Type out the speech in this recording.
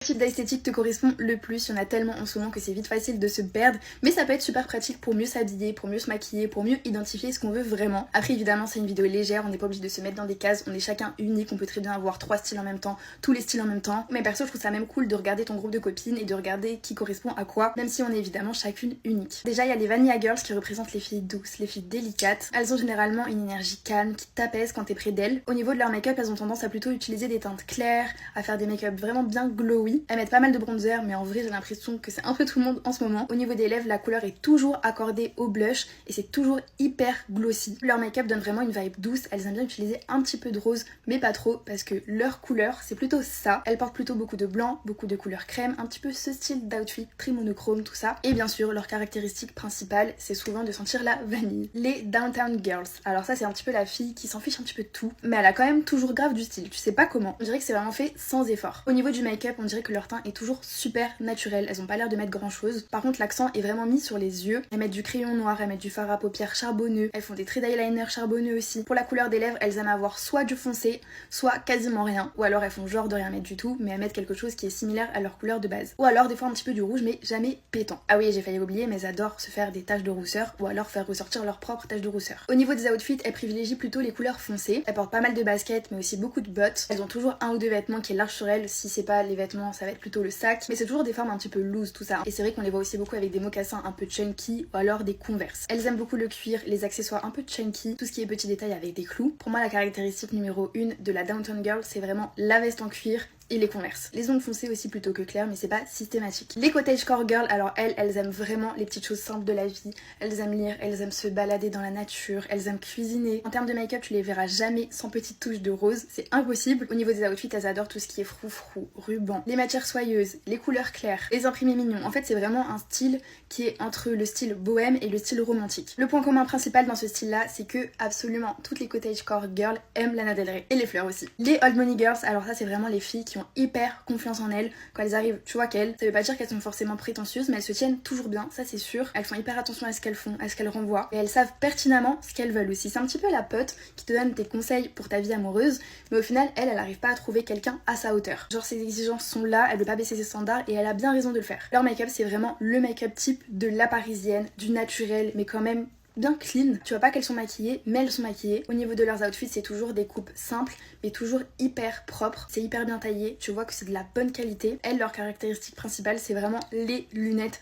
type d'esthétique te correspond le plus? Il y en a tellement en ce moment que c'est vite facile de se perdre, mais ça peut être super pratique pour mieux s'habiller, pour mieux se maquiller, pour mieux identifier ce qu'on veut vraiment. Après évidemment c'est une vidéo légère, on n'est pas obligé de se mettre dans des cases, on est chacun unique, on peut très bien avoir 3 styles en même temps, tous les styles en même temps. Mais perso je trouve ça même cool de regarder ton groupe de copines et de regarder qui correspond à quoi, même si on est évidemment chacune unique. Déjà il y a les Vanilla Girls qui représentent les filles douces, les filles délicates. Elles ont généralement une énergie calme qui t'apaise quand t'es près d'elles. Au niveau de leur make-up, elles ont tendance à plutôt utiliser des teintes claires, à faire des make-up vraiment bien glowy. Elles mettent pas mal de bronzer, mais en vrai j'ai l'impression que c'est un peu tout le monde en ce moment. Au niveau des lèvres, la couleur est toujours accordée au blush et c'est toujours hyper glossy. Leur make-up donne vraiment une vibe douce. Elles aiment bien utiliser un petit peu de rose, mais pas trop, parce que leur couleur c'est plutôt ça. Elles portent plutôt beaucoup de blanc, beaucoup de couleurs crème, un petit peu ce style d'outfit très monochrome, tout ça. Et bien sûr leur caractéristique principale c'est souvent de sentir la vanille. Les Downtown Girls, alors ça c'est un petit peu la fille qui s'en fiche un petit peu de tout, mais elle a quand même toujours grave du style, tu sais pas comment. On dirait que c'est vraiment fait sans effort. Au niveau du make-up, on dirait que leur teint est toujours super naturel, elles ont pas l'air de mettre grand chose. Par contre l'accent est vraiment mis sur les yeux. Elles mettent du crayon noir, elles mettent du fard à paupières charbonneux, elles font des traits d'eyeliner charbonneux aussi. Pour la couleur des lèvres, elles aiment avoir soit du foncé, soit quasiment rien, ou alors elles font genre de rien mettre du tout, mais elles mettent quelque chose qui est similaire à leur couleur de base. Ou alors des fois un petit peu du rouge, mais jamais pétant. Ah oui, j'ai failli oublier, mais elles adorent se faire des taches de rousseur, ou alors faire ressortir leurs propres taches de rousseur. Au niveau des outfits, elles privilégient plutôt les couleurs foncées. Elles portent pas mal de baskets, mais aussi beaucoup de bottes. Elles ont toujours un ou deux vêtements qui est large sur elles. Si c'est pas les vêtements, ça va être plutôt le sac. Mais c'est toujours des formes un petit peu loose, tout ça. Et c'est vrai qu'on les voit aussi beaucoup avec des mocassins un peu chunky, ou alors des Converse. Elles aiment beaucoup le cuir, les accessoires un peu chunky, tout ce qui est petits détails avec des clous. Pour moi, la caractéristique numéro 1 de la Downtown Girl, c'est vraiment la veste en cuir et les Converse. Les ongles foncés aussi plutôt que clairs, mais c'est pas systématique. Les cottagecore girls, alors elles aiment vraiment les petites choses simples de la vie. Elles aiment lire, elles aiment se balader dans la nature, elles aiment cuisiner. En termes de make-up, tu les verras jamais sans petite touche de rose, c'est impossible. Au niveau des outfits, elles adorent tout ce qui est froufrou, ruban, les matières soyeuses, les couleurs claires, les imprimés mignons. En fait, c'est vraiment un style qui est entre le style bohème et le style romantique. Le point commun principal dans ce style-là, c'est que absolument toutes les cottagecore girls aiment Lana Del Rey et les fleurs aussi. Les old money girls, alors ça c'est vraiment les filles qui ont hyper confiance en elles. Quand elles arrivent, tu vois qu'elles, ça veut pas dire qu'elles sont forcément prétentieuses, mais elles se tiennent toujours bien, ça c'est sûr. Elles font hyper attention à ce qu'elles font, à ce qu'elles renvoient, et elles savent pertinemment ce qu'elles veulent aussi. C'est un petit peu la pote qui te donne tes conseils pour ta vie amoureuse, mais au final, elle arrive pas à trouver quelqu'un à sa hauteur. Genre ses exigences sont là, elle veut pas baisser ses standards, et elle a bien raison de le faire. Leur make-up, c'est vraiment le make-up type de la parisienne, du naturel, mais quand même bien clean. Tu vois pas qu'elles sont maquillées, mais elles sont maquillées. Au niveau de leurs outfits, c'est toujours des coupes simples, mais toujours hyper propres. C'est hyper bien taillé, tu vois que c'est de la bonne qualité. Elles, leur caractéristique principale, c'est vraiment les lunettes